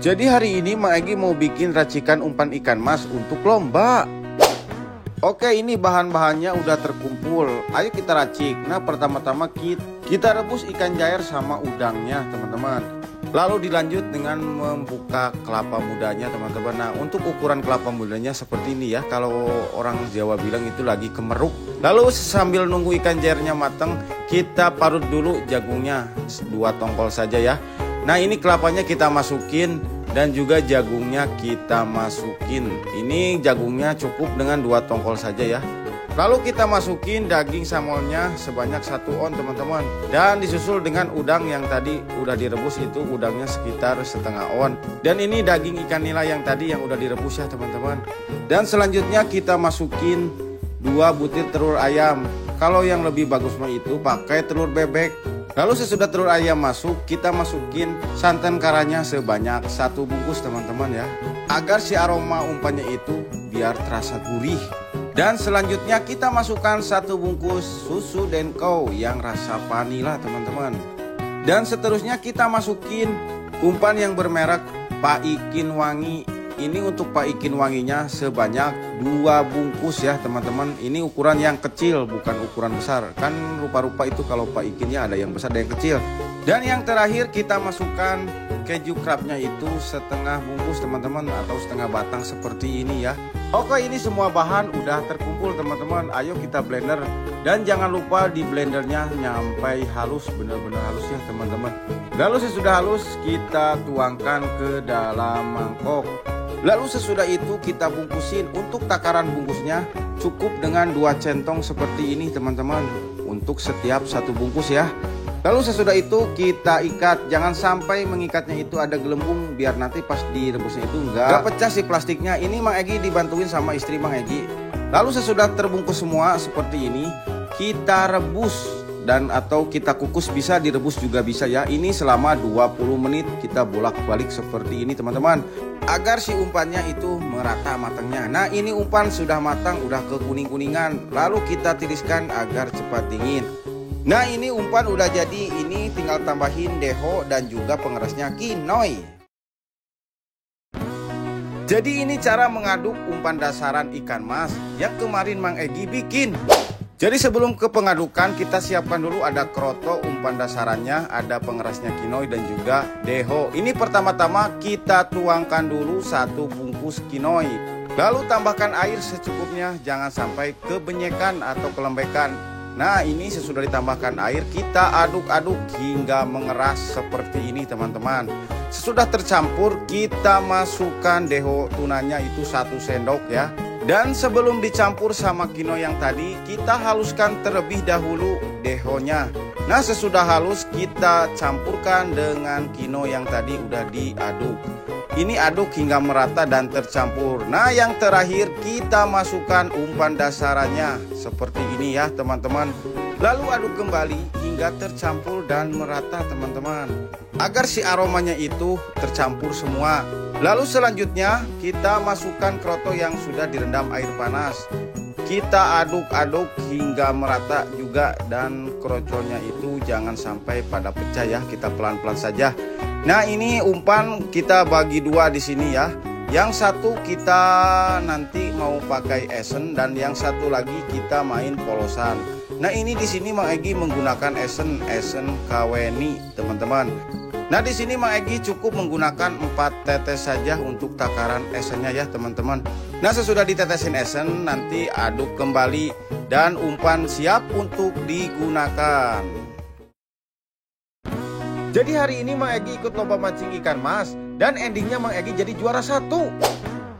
Jadi hari ini Mang Egi mau bikin racikan umpan ikan mas untuk lomba. Oke, ini bahan-bahannya udah terkumpul. Ayo kita racik. Nah, pertama-tama kita rebus ikan jair sama udangnya, teman-teman. Lalu dilanjut dengan membuka kelapa mudanya, teman-teman. Nah, untuk ukuran kelapa mudanya seperti ini ya. Kalau orang Jawa bilang itu lagi kemeruk. Lalu sambil nunggu ikan jairnya matang, kita parut dulu jagungnya 2 tongkol saja ya. Nah, ini kelapanya kita masukin dan juga jagungnya kita masukin. Ini jagungnya cukup dengan 2 tongkol saja ya. Lalu kita masukin daging samonnya sebanyak 1 on, teman-teman. Dan disusul dengan udang yang tadi udah direbus, itu udangnya sekitar setengah on. Dan ini daging ikan nila yang tadi yang udah direbus ya, teman-teman. Dan selanjutnya kita masukin 2 butir telur ayam. Kalau yang lebih bagus mah itu pakai telur bebek. Lalu sesudah telur ayam masuk, kita masukin santan karanya sebanyak 1 bungkus, teman-teman ya. Agar si aroma umpannya itu biar terasa gurih. Dan selanjutnya kita masukkan 1 bungkus susu Denko yang rasa vanila, teman-teman. Dan seterusnya kita masukin umpan yang bermerek Pak Ikin Wangi. Ini untuk Pak Ikin Wanginya sebanyak 2 bungkus ya, teman-teman. Ini ukuran yang kecil, bukan ukuran besar. Kan rupa-rupa itu kalau Pak Ikinnya ada yang besar ada yang kecil. Dan yang terakhir kita masukkan keju crabnya itu setengah bungkus, teman-teman, atau setengah batang seperti ini ya. Oke, ini semua bahan udah terkumpul, teman-teman. Ayo kita blender. Dan jangan lupa di blendernya nyampai halus, bener-bener halus ya, teman-teman. Lalu sesudah halus kita tuangkan ke dalam mangkok. Lalu sesudah itu kita bungkusin. Untuk takaran bungkusnya cukup dengan 2 centong seperti ini, teman-teman, untuk setiap 1 bungkus ya. Lalu sesudah itu kita ikat. Jangan sampai mengikatnya itu ada gelembung, biar nanti pas direbusnya itu nggak pecah si plastiknya. Ini Mang Egi dibantuin sama istri Mang Egi. Lalu sesudah terbungkus semua seperti ini, kita rebus dan atau kita kukus, bisa direbus juga bisa ya. Ini selama 20 menit kita bolak-balik seperti ini, teman-teman, agar si umpannya itu merata matangnya. Nah, ini umpan sudah matang, udah kekuning-kuningan. Lalu kita tiriskan agar cepat dingin. Nah, ini umpan udah jadi. Ini tinggal tambahin deho dan juga pengerasnya kinoy. Jadi ini cara mengaduk umpan dasaran ikan mas yang kemarin Mang Egi bikin. Jadi sebelum ke pengadukan, kita siapkan dulu ada kroto umpan dasarannya, ada pengerasnya kinoy dan juga deho. Ini pertama-tama kita tuangkan dulu 1 bungkus kinoy. Lalu tambahkan air secukupnya, jangan sampai kebenyekan atau kelembekan. Nah, ini sesudah ditambahkan air, kita aduk-aduk hingga mengeras seperti ini, teman-teman. Sesudah tercampur, kita masukkan deho tunanya itu 1 sendok ya. Dan sebelum dicampur sama kinoy yang tadi, kita haluskan terlebih dahulu dehonya. Nah, sesudah halus kita campurkan dengan kinoy yang tadi udah diaduk. Ini aduk hingga merata dan tercampur. Nah, yang terakhir kita masukkan umpan dasarannya seperti ini ya, teman-teman. Lalu aduk kembali hingga tercampur dan merata, teman-teman, agar si aromanya itu tercampur semua. Lalu selanjutnya kita masukkan kroto yang sudah direndam air panas. Kita aduk-aduk hingga merata juga, dan kroconya itu jangan sampai pada pecah ya, kita pelan-pelan saja. Nah, ini umpan kita bagi 2 di sini ya. Yang satu kita nanti mau pakai esen dan yang satu lagi kita main polosan. Nah, ini di sini Mang Egi menggunakan esen kaweni, teman-teman. Nah, di sini Mang Egi cukup menggunakan 4 tetes saja untuk takaran esennya ya, teman-teman. Nah, sesudah ditetesin esen, nanti aduk kembali dan umpan siap untuk digunakan. Jadi hari ini Mang Egi ikut lomba mancing ikan mas dan endingnya Mang Egi jadi juara 1.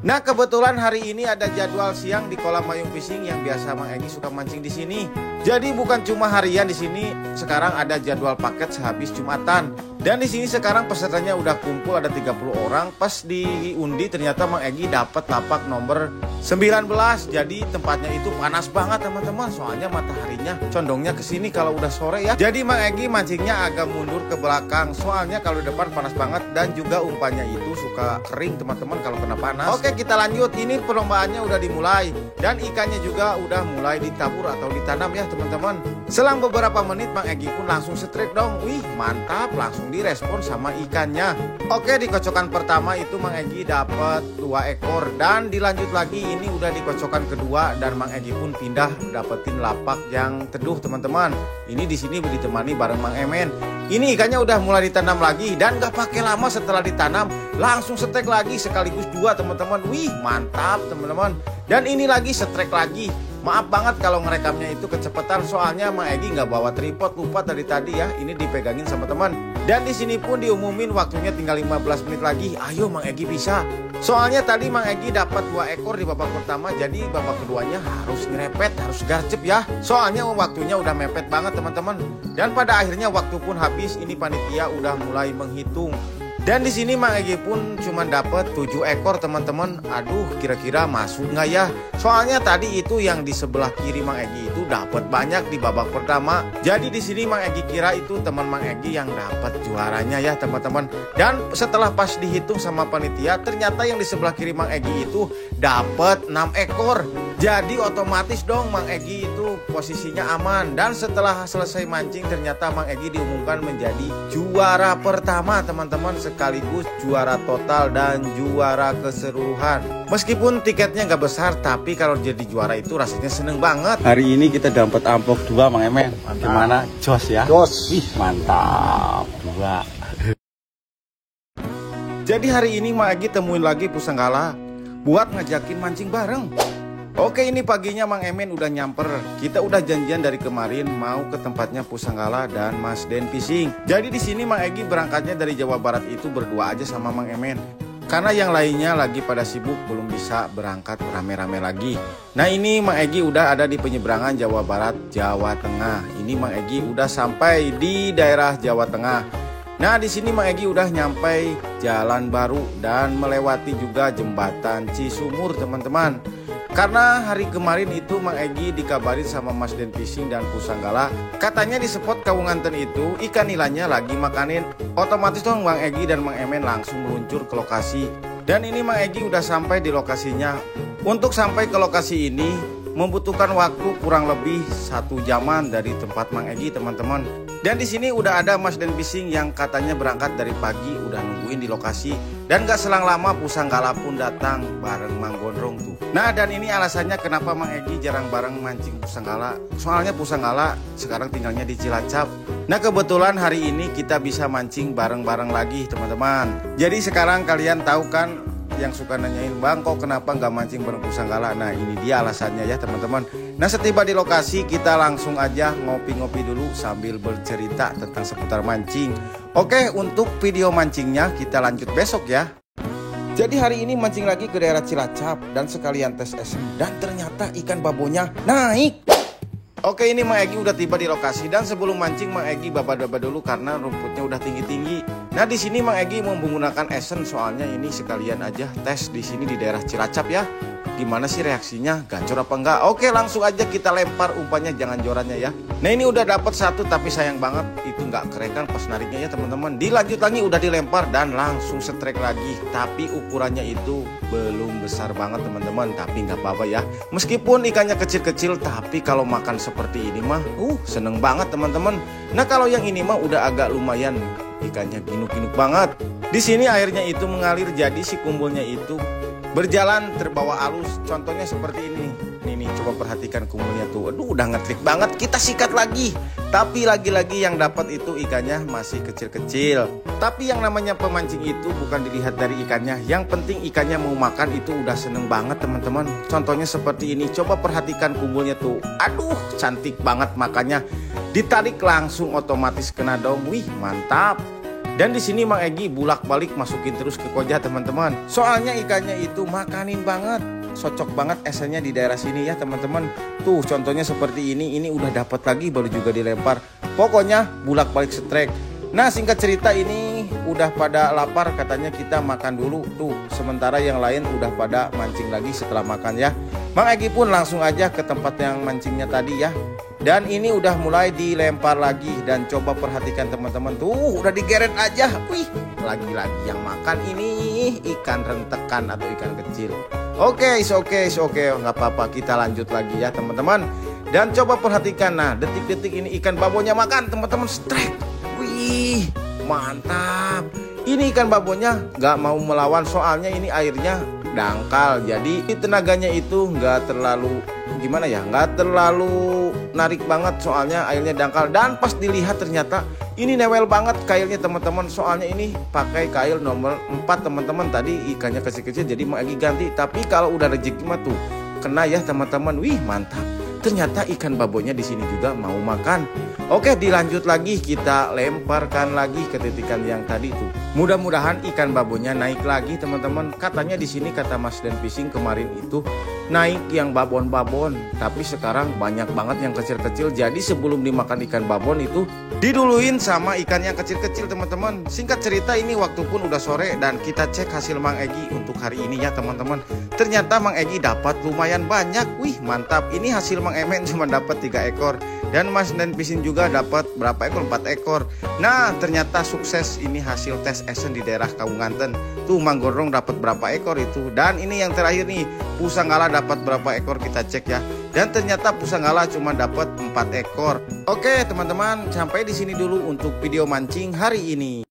Nah, kebetulan hari ini ada jadwal siang di kolam Mayung Fishing yang biasa Mang Egi suka mancing di sini. Jadi bukan cuma harian di sini, sekarang ada jadwal paket sehabis Jumatan. Dan di sini sekarang pesertanya udah kumpul ada 30 orang. Pas diundi ternyata Mang Egi dapat lapak nomor 19. Jadi tempatnya itu panas banget, teman-teman. Soalnya mataharinya condongnya ke sini kalau udah sore ya. Jadi Mang Egi mancingnya agak mundur ke belakang. Soalnya kalau depan panas banget dan juga umpannya itu suka kering, teman-teman, kalau kena panas. Oke, kita lanjut. Ini perlombaannya udah dimulai dan ikannya juga udah mulai ditabur atau ditanam ya, teman-teman. Selang beberapa menit Mang Egi pun langsung strike dong. Wih mantap, langsung direspon sama ikannya. Oke, di kocokan pertama itu Mang Egi dapat 2 ekor. Dan dilanjut lagi, ini udah di kocokan kedua. Dan Mang Egi pun pindah dapetin lapak yang teduh teman-teman. Ini di sini ditemani bareng Mang Emen. Ini ikannya udah mulai ditanam lagi. Dan gak pakai lama setelah ditanam langsung strike lagi sekaligus 2 teman-teman. Wih mantap teman-teman. Dan ini lagi strike lagi. Maaf banget kalau ngerekamnya itu kecepatan, soalnya Mang Egi nggak bawa tripod, lupa dari tadi ya. Ini dipegangin sama teman. Dan di sini pun diumumin waktunya tinggal 15 menit lagi. Ayo Mang Egi bisa. Soalnya tadi Mang Egi dapat 2 ekor di babak pertama, jadi babak keduanya harus ngerepet, harus garcep ya. Soalnya waktunya udah mepet banget teman-teman. Dan pada akhirnya waktu pun habis, ini panitia udah mulai menghitung. Dan di sini Mang Egi pun cuma dapat 7 ekor teman-teman. Aduh, kira-kira masuk nggak ya? Soalnya tadi itu yang di sebelah kiri Mang Egi itu dapat banyak di babak pertama. Jadi di sini Mang Egi kira itu teman Mang Egi yang dapat juaranya ya teman-teman. Dan setelah pas dihitung sama panitia, ternyata yang di sebelah kiri Mang Egi itu dapat 6 ekor. Jadi otomatis dong Mang Egi itu posisinya aman. Dan setelah selesai mancing, ternyata Mang Egi diumumkan menjadi juara pertama teman-teman, sekaligus juara total dan juara keseluruhan. Meskipun tiketnya nggak besar, tapi kalau jadi juara itu rasanya seneng banget. Hari ini kita dapat amplop 2 Mang Emen. Gimana? Jos ya? Jos. Ih, mantap. 2. Jadi hari ini Mang Egi temuin lagi Pusanggala buat ngajakin mancing bareng. Oke, ini paginya Mang Emen udah nyamper. Kita udah janjian dari kemarin mau ke tempatnya Pusanggala dan Mas Den Fishing. Jadi di sini Mang Egi berangkatnya dari Jawa Barat itu berdua aja sama Mang Emen. Karena yang lainnya lagi pada sibuk, belum bisa berangkat rame-rame lagi. Nah ini Mang Egi udah ada di penyeberangan Jawa Barat, Jawa Tengah. Ini Mang Egi udah sampai di daerah Jawa Tengah. Nah di sini Mang Egi udah nyampe Jalan Baru dan melewati juga jembatan Cisumur teman-teman. Karena hari kemarin itu Mang Egi dikabarin sama Mas Den Fishing dan Pusanggala, katanya di spot Kawunganten itu ikan nilainya lagi makanin. Otomatis dong Mang Egi dan Mang Emen langsung meluncur ke lokasi. Dan ini Mang Egi udah sampai di lokasinya. Untuk sampai ke lokasi ini membutuhkan waktu kurang lebih 1 jaman dari tempat Mang Egi teman-teman. Dan di sini udah ada Mas Den Fishing yang katanya berangkat dari pagi udah nungguin di lokasi. Dan gak selang lama Pusanggala pun datang bareng Mang Gondrong tuh. Nah dan ini alasannya kenapa Mang Egi jarang bareng mancing Pusanggala. Soalnya Pusanggala sekarang tinggalnya di Cilacap. Nah kebetulan hari ini kita bisa mancing bareng-bareng lagi teman-teman. Jadi sekarang kalian tahu kan yang suka nanyain, Bang kok kenapa nggak mancing bareng Pusanggala? Nah ini dia alasannya ya teman-teman. Nah setiba di lokasi kita langsung aja ngopi-ngopi dulu sambil bercerita tentang seputar mancing. Oke, untuk video mancingnya kita lanjut besok ya. Jadi hari ini mancing lagi ke daerah Cilacap dan sekalian tes esen. Dan ternyata ikan babonya naik. Oke, ini Mang Egi udah tiba di lokasi dan sebelum mancing Mang Egi baba-baba dulu karena rumputnya udah tinggi-tinggi. Nah di sini Mang Egi mau menggunakan esen, soalnya ini sekalian aja tes di sini di daerah Cilacap ya. Gimana sih reaksinya, gacor apa enggak? Oke, langsung aja kita lempar umpannya, jangan jorannya ya. Nah ini udah dapat 1 tapi sayang banget itu nggak kerekan pas nariknya ya teman-teman. Dilanjut lagi udah dilempar dan langsung strike lagi. Tapi ukurannya itu belum besar banget teman-teman, tapi nggak apa-apa ya. Meskipun ikannya kecil-kecil, tapi kalau makan seperti ini mah seneng banget teman-teman. Nah kalau yang ini mah udah agak lumayan, ikannya ginuk-ginuk banget. Di sini airnya itu mengalir, jadi si kumpulnya itu berjalan terbawa arus. Contohnya seperti ini. Nih coba perhatikan kumpulnya tuh. Aduh udah ngetrik banget. Kita sikat lagi. Tapi lagi-lagi yang dapat itu ikannya masih kecil-kecil. Tapi yang namanya pemancing itu bukan dilihat dari ikannya. Yang penting ikannya mau makan itu udah seneng banget teman-teman. Contohnya seperti ini. Coba perhatikan kumpulnya tuh. Aduh cantik banget makannya. Ditarik langsung otomatis kena daun. Wih mantap. Dan di sini Mang Egi bulak-balik masukin terus ke koja teman-teman. Soalnya ikannya itu makanin banget. Cocok banget esennya di daerah sini ya teman-teman. Tuh contohnya seperti ini udah dapat lagi baru juga dilempar. Pokoknya bulak-balik strike. Nah singkat cerita ini udah pada lapar, katanya kita makan dulu tuh. Sementara yang lain udah pada mancing lagi setelah makan ya. Mang Egi pun langsung aja ke tempat yang mancingnya tadi ya. Dan ini udah mulai dilempar lagi. Dan coba perhatikan teman-teman tuh udah digeret aja. Wih lagi-lagi yang makan ini ikan rentekan atau ikan kecil. Oke, oke, nggak apa-apa, kita lanjut lagi ya teman-teman. Dan coba perhatikan, nah detik-detik ini ikan babonya makan teman-teman, strike. Wih, mantap. Ini ikan babonya nggak mau melawan, soalnya ini airnya dangkal. Jadi tenaganya itu nggak terlalu gimana ya, nggak terlalu narik banget, soalnya airnya dangkal. Dan pas dilihat ternyata ini newel banget kailnya teman-teman, soalnya ini pakai kail nomor 4 teman-teman. Tadi ikannya kecil-kecil jadi mau lagi ganti, tapi kalau udah rezeki mah tuh kena ya teman-teman. Wih, mantap. Ternyata ikan babonya di sini juga mau makan. Oke, dilanjut lagi, kita lemparkan lagi ke titikan yang tadi tuh. Mudah-mudahan ikan babonya naik lagi teman-teman. Katanya di sini kata Mas Den Fishing kemarin itu naik yang babon-babon, tapi sekarang banyak banget yang kecil-kecil. Jadi sebelum dimakan ikan babon itu diduluin sama ikan yang kecil-kecil teman-teman. Singkat cerita, ini waktu pun udah sore dan kita cek hasil Mang Egi untuk hari ini ya teman-teman. Ternyata Mang Egi dapat lumayan banyak. Wih, mantap. Ini hasil Mang Emen cuma dapat 3 ekor dan Mas Den Fishing juga dapat berapa ekor? 4 ekor. Nah, ternyata sukses ini hasil tes esen di daerah Kaunganten. Tuh Mang Gondrong dapat berapa ekor itu. Dan ini yang terakhir nih, Pusanggala dapat berapa ekor, kita cek ya. Dan ternyata Pusanggala cuma dapat 4 ekor. Oke, teman-teman, sampai di sini dulu untuk video mancing hari ini.